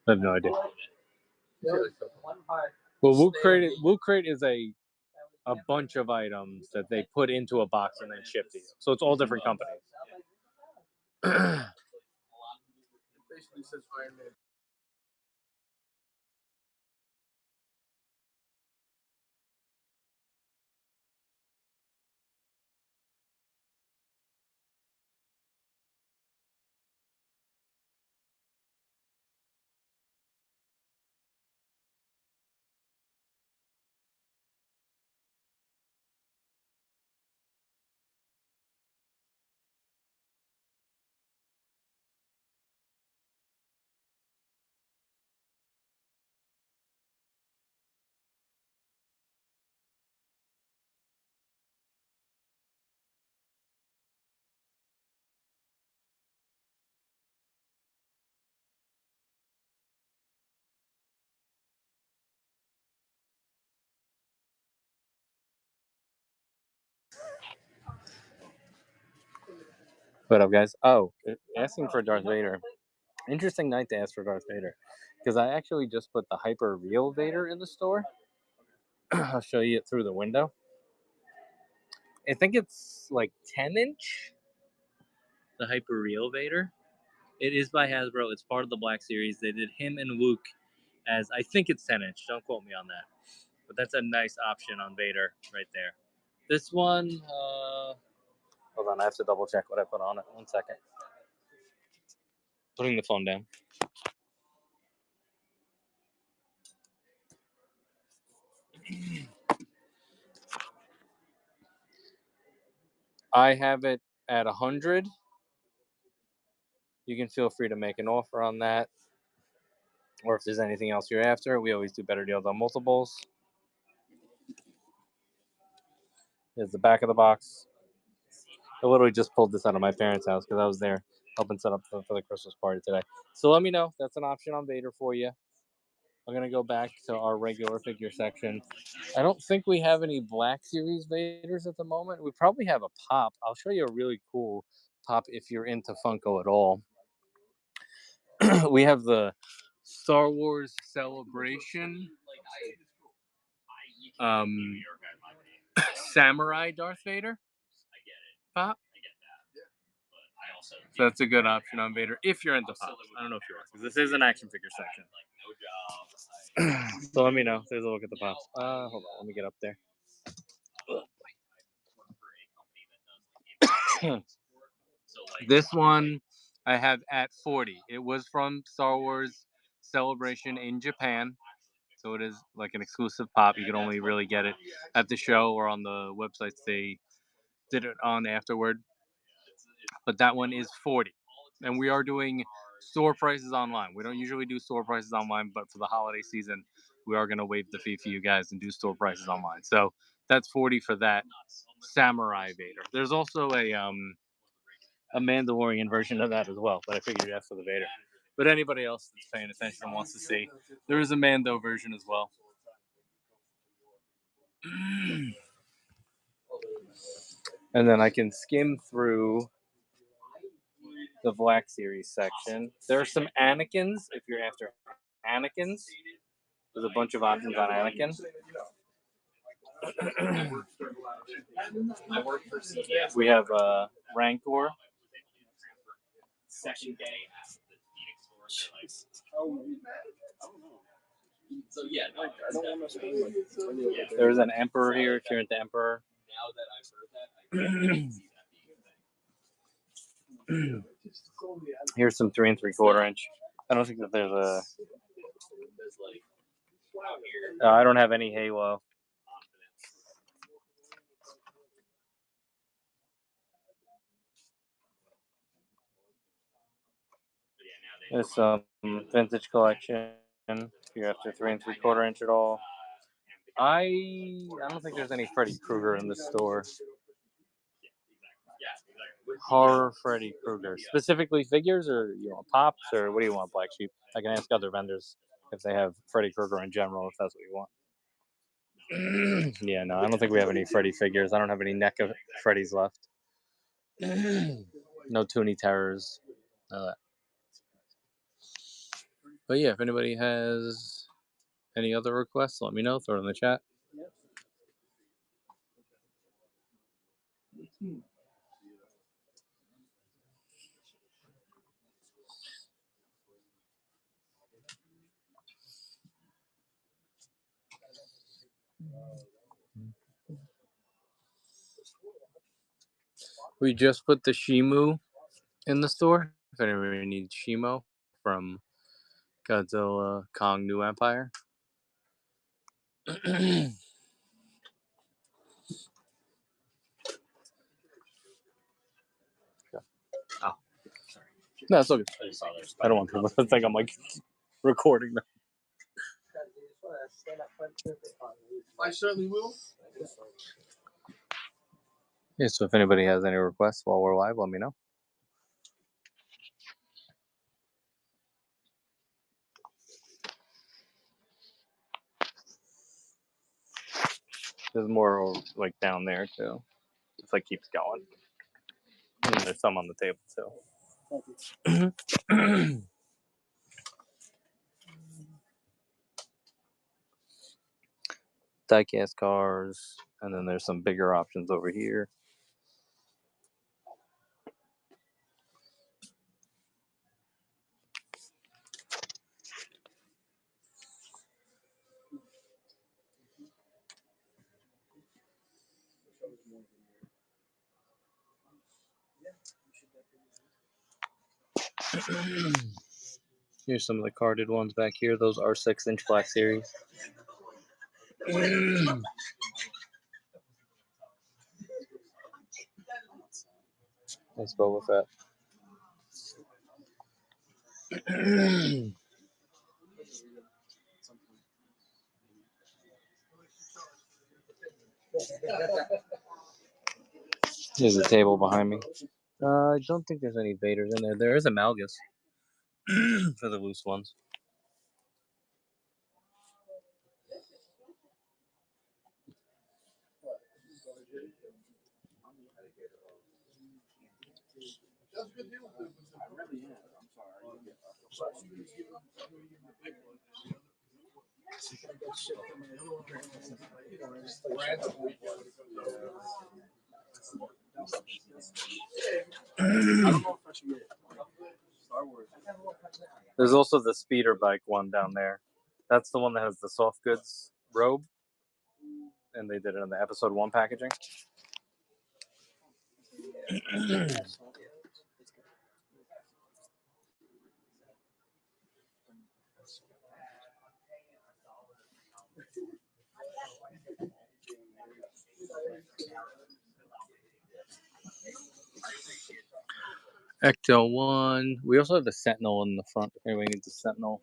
I have no idea. Well, Loot Crate is a bunch of items that they put into a box and then ship to you. So it's all different companies. Basically says Iron Man. What up, guys? Oh, asking for Darth Vader. Interesting night to ask for Darth Vader. Because I actually just put the Hyper Real Vader in the store. I'll show you it through the window. I think it's like 10-inch. The Hyper Real Vader. It is by Hasbro. It's part of the Black Series. They did him and Luke as, I think it's 10-inch. Don't quote me on that. But that's a nice option on Vader right there. This one, hold on, I have to double check what I put on it. 1 second. Putting the phone down. I have it at 100. You can feel free to make an offer on that. Or if there's anything else you're after, we always do better deals on multiples. Here's the back of the box. I literally just pulled this out of my parents' house because I was there helping set up for the Christmas party today. So let me know. That's an option on Vader for you. I'm going to go back to our regular figure section. I don't think we have any Black Series Vaders at the moment. We probably have a Pop. I'll show you a really cool Pop if you're into Funko at all. We have the Star Wars Celebration Samurai Darth Vader Pop. So that's a good option on Vader if you're into Pops. I don't know if you are, because this is an action figure section. So let me know. There's a look at the Pops. Hold on, let me get up there. This one I have at 40. It was from Star Wars Celebration in Japan. So it is like an exclusive pop. You can only really get it at the show or on the websites they did it on afterward. But that one is 40. And we are doing store prices online. We don't usually do store prices online, but for the holiday season, we are going to waive the fee for you guys and do store prices online. So that's 40 for that Samurai Vader. There's also a Mandalorian version of that as well, but I figured that's for the Vader. But anybody else that's paying attention and wants to see, there is a Mando version as well. And then I can skim through the Black Series section. There are some Anakins, if you're after Anakins. There's a bunch of options on Anakin. We have Rancor. There's an Emperor here if you're into Emperor. Here's some 3 3/4 inch. I don't think that there's a. I don't have any Halo. There's some vintage collection. If you're after 3 3/4 inch at all. I don't think there's any Freddy Krueger in the store. Horror Freddy Krueger. Specifically figures, or you want pops, or what do you want, Black Sheep? I can ask other vendors if they have Freddy Krueger in general, if that's what you want. Yeah, no, I don't think we have any Freddy figures. I don't have any NECA Freddys left. No Toonie Terrors. None of that. But yeah, if anybody has any other requests, let me know. Throw it in the chat. We just put the Shimu in the store. If anybody needs Shimo from Godzilla Kong New Empire. Oh, sorry. No, it's okay. I don't want people to think I'm like recording them. I certainly will. Yeah, so if anybody has any requests while we're live, let me know. There's more like down there too. It's like keeps going. And there's some on the table too. Diecast cars, and then there's some bigger options over here. Here's some of the carded ones back here. Those are 6-inch Black Series. Nice Boba Fett. There's a table behind me. I don't think there's any Vaders in there. There is a Malgus for the loose ones. That's a good deal. I really am. I'm sorry. There's also the speeder bike one down there. That's the one that has the soft goods robe. And they did it in the episode 1 packaging. Ecto 1. We also have the Sentinel in the front. If anybody needs a Sentinel.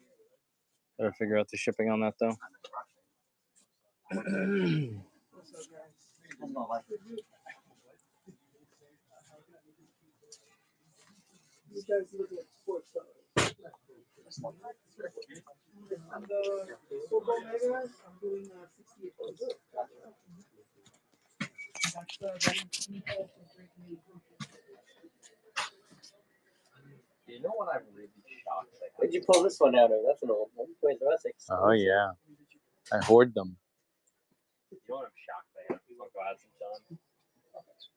Gotta figure out the shipping on that though. You guys look like sports stars. On the football mega, I'm doing 68 points. You know what I'm really shocked at? Where'd you pull this one out of? That's an old one. Where's the rest? Oh yeah. I hoard them. You know what I'm shocked by? Funko hasn't done?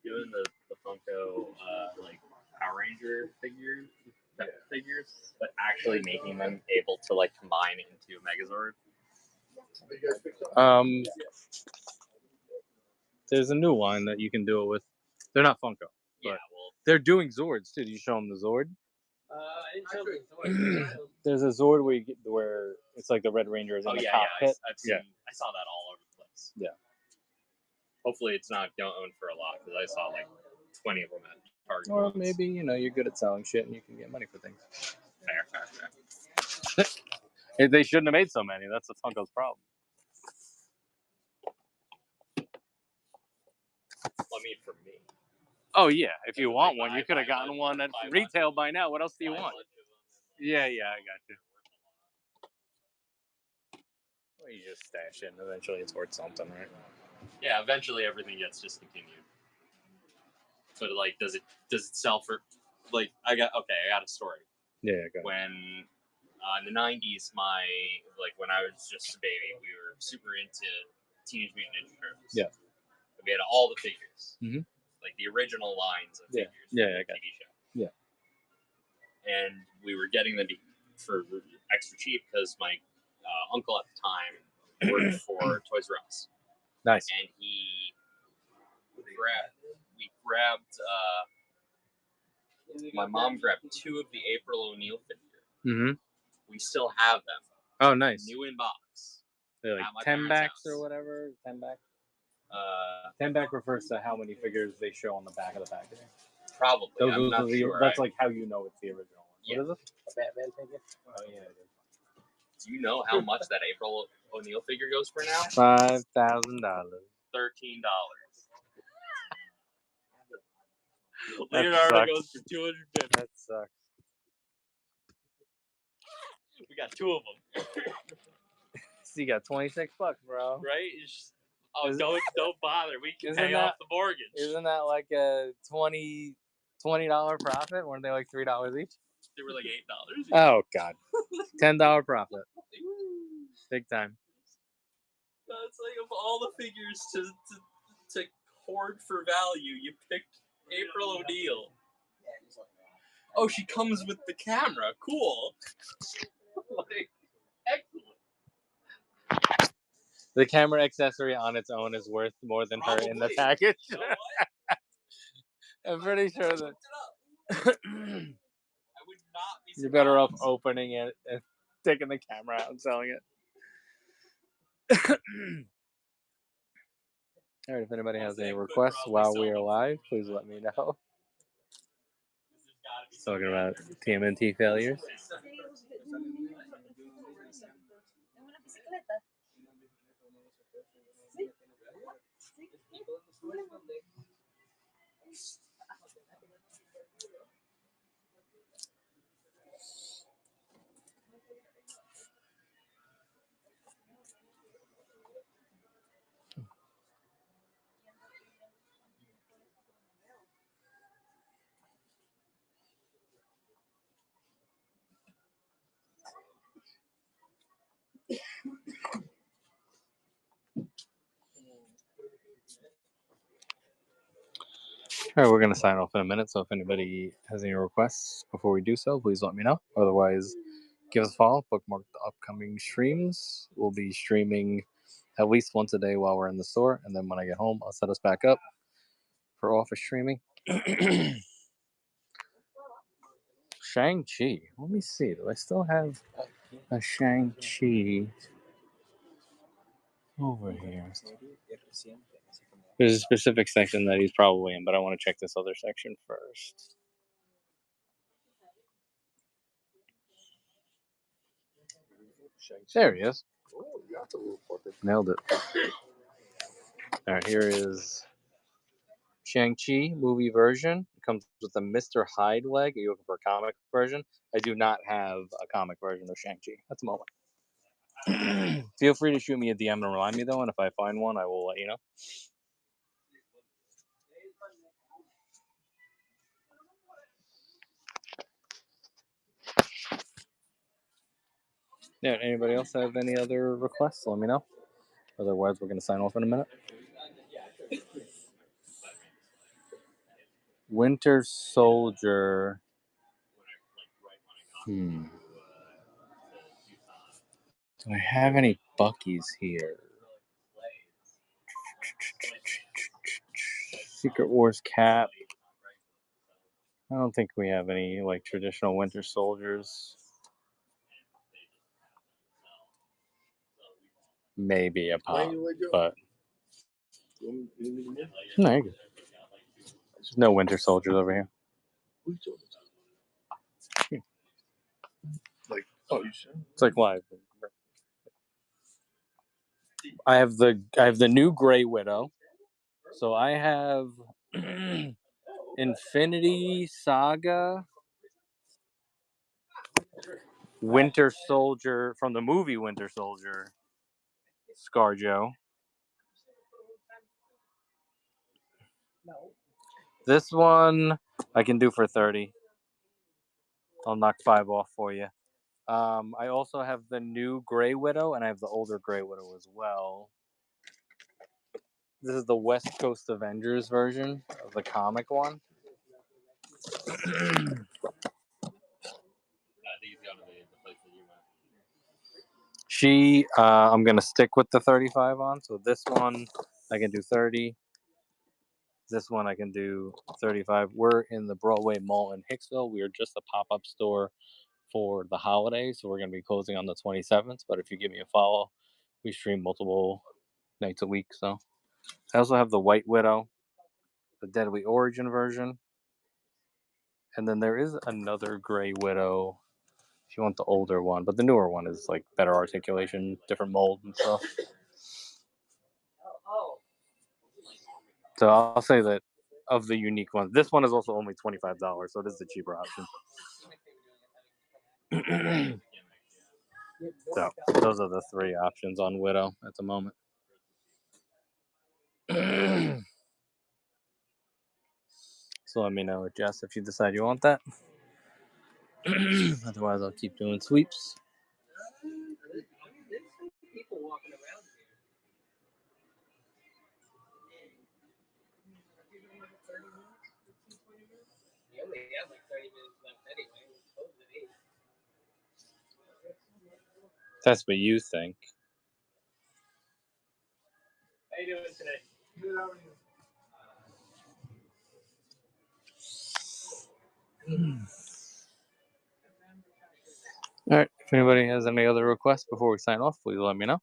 Doing the Funko like Power Ranger figures, but actually making them able to like combine into a Megazord. There's a new line that you can do it with. They're not Funko, but Yeah, well, they're doing Zords too. Did you show them the Zord? I didn't show the Zord. There's a Zord where it's like the Red Ranger is in the cockpit. I've seen. I saw that all over the place. Yeah. Hopefully, it's not going for a lot because I saw like 20 of them at Target. Or maybe you're good at selling shit and you can get money for things. Fair. They shouldn't have made so many. That's the Funko's problem. I mean, for me. Oh yeah, if you want one, you could have gotten one at retail by now. What else do you want? Yeah, I got you. Well, you just stash it, and eventually it's worth something, right? Yeah, eventually everything gets discontinued. But like, does it sell for? Like, I got a story. Yeah, go ahead. When In the 90s, when I was just a baby, we were super into Teenage Mutant Ninja Turtles. Yeah. We had all the figures. Mhm. Like the original lines of Yeah. figures Yeah, from I the got TV show. Yeah. And we were getting them for extra cheap because my uncle at the time worked for Toys R Us. Nice. And we grabbed, my mom grabbed 2 of the April O'Neil figures. Mm-hmm. We still have them. Oh, nice. New in box. They're like at my 10 parents' backs house. or whatever. 10 back. 10 back refers to how many figures they show on the back of the packaging. Probably. I'm not sure. That's like how you know it's the original one. Yeah. What is it? A Batman figure? Oh, yeah, it is. Do you know how much that April O'Neil figure goes for now? $5,000. $13. That Leonardo sucks. goes for $250. That sucks. We got 2 of them. So you got $26, bro. Right? Don't bother. We can Isn't pay that- off the mortgage. Isn't that like a $20 profit? Weren't they like $3 each? They were like $8. Oh, God. $10 profit. Big time. It's like of all the figures to hoard for value, you picked April O'Neil. Oh, she comes with the camera. Cool. Like, excellent. The camera accessory on its own is worth more than her in the Probably. package. You know what? I'm pretty sure I that looked it up. I would not be surprised. you're better off opening it and taking the camera out and selling it. All right, if anybody has any requests while we are live, please let me know. Talking about TMNT failures. All right, we're going to sign off in a minute, so if anybody has any requests before we do so, please let me know. Otherwise, give us a follow, bookmark the upcoming streams. We'll be streaming at least once a day while we're in the store, and then when I get home, I'll set us back up for office streaming. Shang-Chi. Let me see. Do I still have a Shang-Chi over here? There's a specific section that he's probably in, but I want to check this other section first. There he is. Nailed it. All right, here is Shang-Chi movie version. It comes with a Mr. Hyde leg. Are you looking for a comic version? I do not have a comic version of Shang-Chi at the moment. Feel free to shoot me a DM and remind me, though, and if I find one, I will let you know. Yeah, anybody else have any other requests? Let me know. Otherwise, we're going to sign off in a minute. Winter Soldier. Do I have any Buckies here? Secret Wars Cap. I don't think we have any like traditional Winter Soldiers. Maybe a pop, but no, you're good. There's no Winter Soldiers over here. Like, oh, you said? It's like live. I have the new Grey Widow. So I have Infinity Saga, Winter Soldier from the movie Winter Soldier, ScarJo. This one I can do for 30. I'll knock 5 off for you. I also have the new Grey Widow, and I have the older Grey Widow as well. This is the West Coast Avengers version of the comic one. I'm gonna stick with the 35 on. So this one I can do 30. This one I can do 35. We're in the Broadway Mall in Hicksville. We are just a pop-up store for the holidays, so we're gonna be closing on the 27th. But if you give me a follow, we stream multiple nights a week. So I also have the White Widow, the Deadly Origin version, and then there is another Grey Widow if you want the older one, but the newer one is like better articulation, different mold and stuff. So I'll say that of the unique ones, this one is also only $25, so it is the cheaper option. So those are the three options on Widow at the moment. So let me know, Jess, if you decide you want that. Otherwise, I'll keep doing sweeps. People walking around here. We only have like 30 minutes left anyway. We're closed at 8. That's what you think. How you doing today? Good, how are you? All right. If anybody has any other requests before we sign off, please let me know.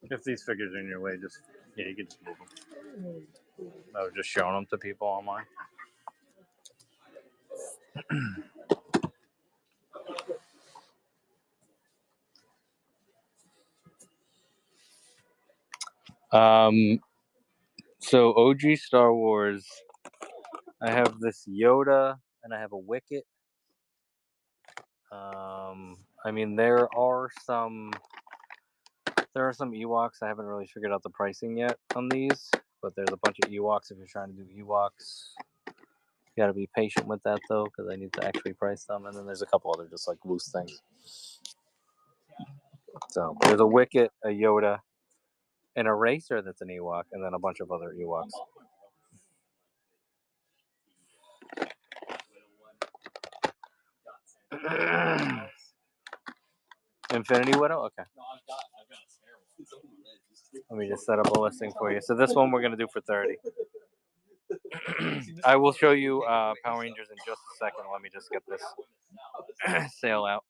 If these figures are in your way, just you can just move them. I was just showing them to people online. So OG Star Wars, I have this Yoda and I have a Wicket. I mean, there are some Ewoks. I haven't really figured out the pricing yet on these, but there's a bunch of Ewoks if you're trying to do Ewoks. You got to be patient with that though, because I need to actually price them. And then there's a couple other just like loose things. So there's a Wicket, a Yoda, an Eraser that's an Ewok, and then a bunch of other Ewoks. Infinity Widow? Okay. Let me just set up a listing for you. So this one we're going to do for 30. I will show you Power Rangers in just a second. Let me just get this sale out.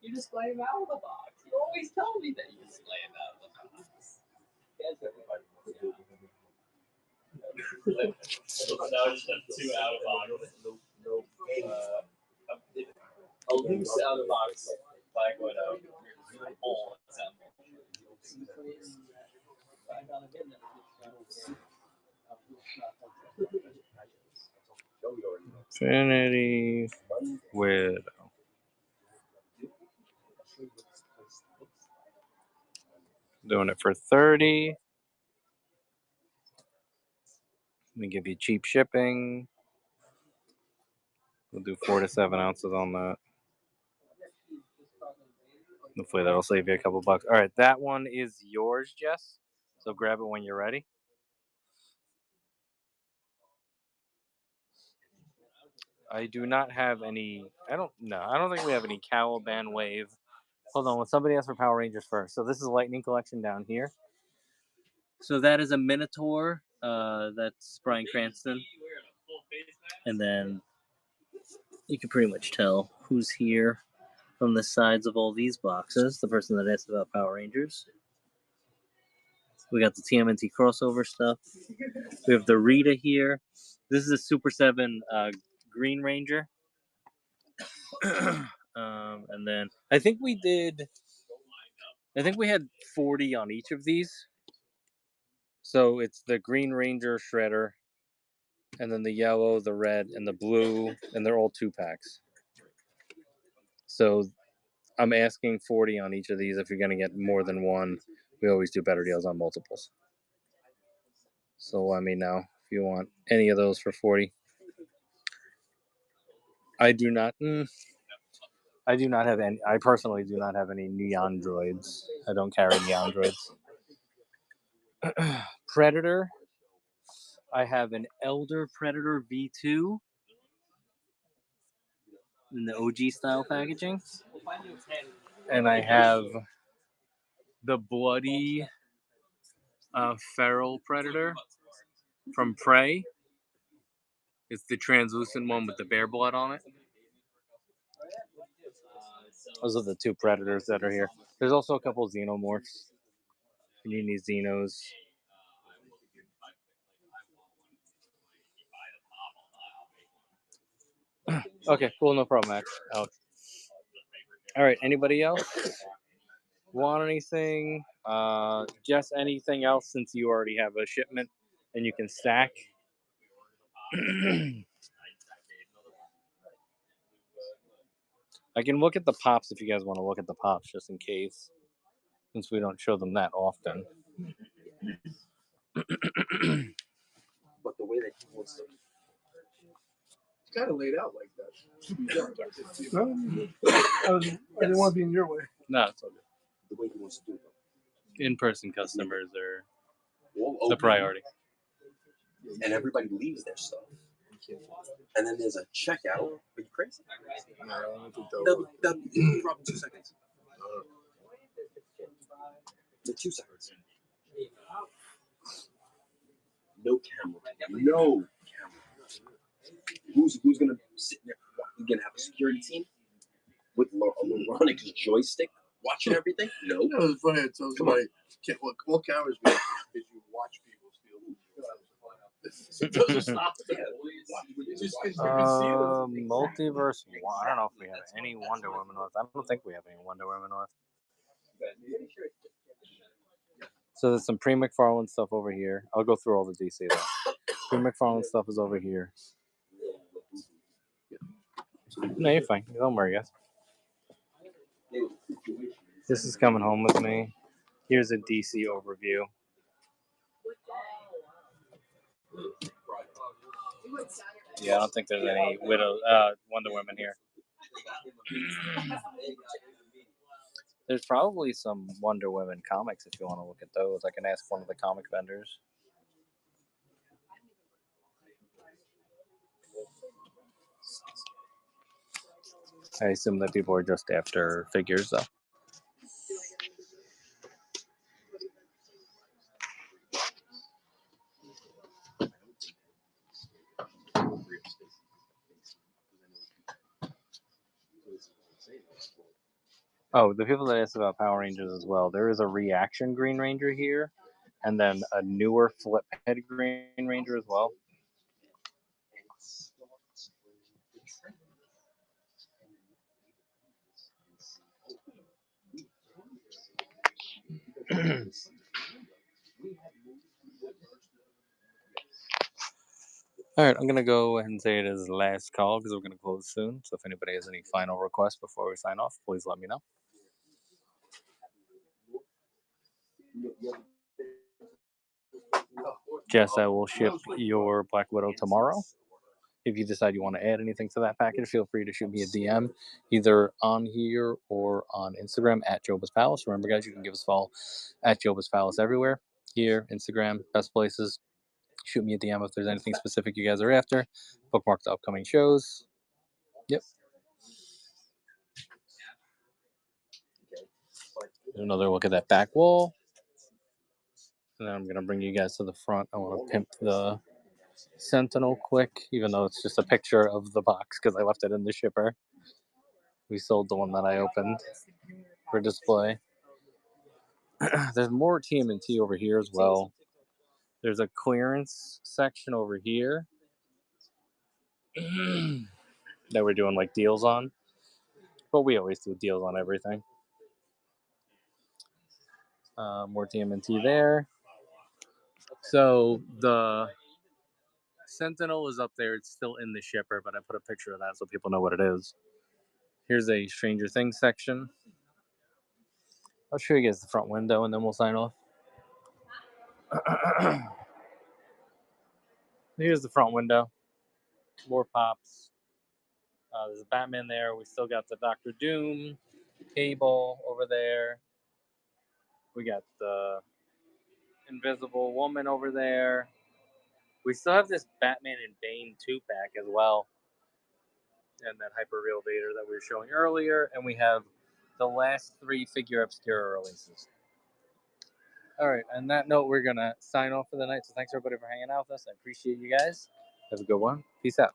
You display them out of the box. You always tell me that you display them out of the box. Yes, everybody. So now just have 2 out of box. A loose out of box Black Widow. All assembled. Infinity Widow. Doing it for 30. Let me give you cheap shipping. We'll do 4 to 7 ounces on that. Hopefully that'll save you a couple bucks. All right, that one is yours, Jess. So grab it when you're ready. I do not have any. I don't think we have any Caliban Wave. Hold on, somebody asked for Power Rangers first. So this is Lightning Collection down here. So that is a Minotaur. That's Bryan Cranston. And then you can pretty much tell who's here from the sides of all these boxes. The person that asked about Power Rangers. We got the TMNT crossover stuff. We have the Rita here. This is a Super 7 Green Ranger. And then I think we had 40 on each of these. So it's the Green Ranger Shredder, and then the yellow, the red, and the blue, and they're all 2-packs. So I'm asking 40 on each of these. If you're going to get more than one, we always do better deals on multiples. So let me know if you want any of those for 40. I do not have any. I personally do not have any neon droids. I don't carry neon droids. Predator. I have an Elder Predator V2 in the OG style packaging, and I have the bloody feral Predator from Prey. It's the translucent one with the bear blood on it. Those are the 2 Predators that are here. There's also a couple Xenomorphs. If you need any Xenos. Okay, cool, no problem, Max. Out. All right, anybody else want anything? Just anything else, since you already have a shipment and you can stack. I can look at the pops if you guys want to look at the pops, just in case, since we don't show them that often. But the way that he wants to, it's kind of laid out like that. I didn't want to be in your way. No, it's all good. The way he wants to do it. In-person customers are Wall the open, priority. and everybody leaves their stuff. And then there's a checkout. Are you crazy? No, I don't think that'll drop in 2 seconds. The 2 seconds. No camera. No camera. Who's gonna sit there? You're gonna have a security team with a Loronix joystick watching everything? No. It was funny. It tells you like what cameras we have is you watch people steal. It doesn't stop there. It just you can see them. Multiverse. I don't know if we have any Wonder Woman left. I don't think we have any Wonder Woman left. So there's some pre-McFarlane stuff over here. I'll go through all the DC though. Pre-McFarlane stuff is over here. No, you're fine. Don't worry, guys. This is coming home with me. Here's a DC overview. Yeah, I don't think there's any Wonder Woman here. There's probably some Wonder Woman comics if you want to look at those. I can ask one of the comic vendors. I assume that people are just after figures, though. Oh, the people that asked about Power Rangers as well. There is a reaction Green Ranger here, and then a newer flip head Green Ranger as well. All right, I'm going to go ahead and say it is last call because we're going to close soon. So if anybody has any final requests before we sign off, please let me know. Jess, I will ship your Black Widow tomorrow. If you decide you want to add anything to that package, feel free to shoot me a DM, either on here or on Instagram at Joba's Palace. Remember, guys, you can give us a follow at Joba's Palace everywhere. Here, Instagram, best places. Shoot me a DM if there's anything specific you guys are after. Bookmark the upcoming shows. Yep. Another look at that back wall. And then I'm going to bring you guys to the front. I want to pimp the Sentinel quick, even though it's just a picture of the box because I left it in the shipper. We sold the one that I opened for display. There's more TMNT over here as well. There's a clearance section over here that we're doing like deals on. But we always do deals on everything. More TMNT there. So the Sentinel is up there. It's still in the shipper, but I put a picture of that so people know what it is. Here's a Stranger Things section. I'll show you guys the front window, and then we'll sign off. Here's the front window. More pops. There's a Batman there. We still got the Doctor Doom, Cable over there. We got the Invisible Woman over there. We still have this Batman and Bane 2-pack as well. And that Hyper Real Vader that we were showing earlier. And we have the last 3 Figure Obscura releases. All right, on that note, we're going to sign off for the night. So thanks, everybody, for hanging out with us. I appreciate you guys. Have a good one. Peace out.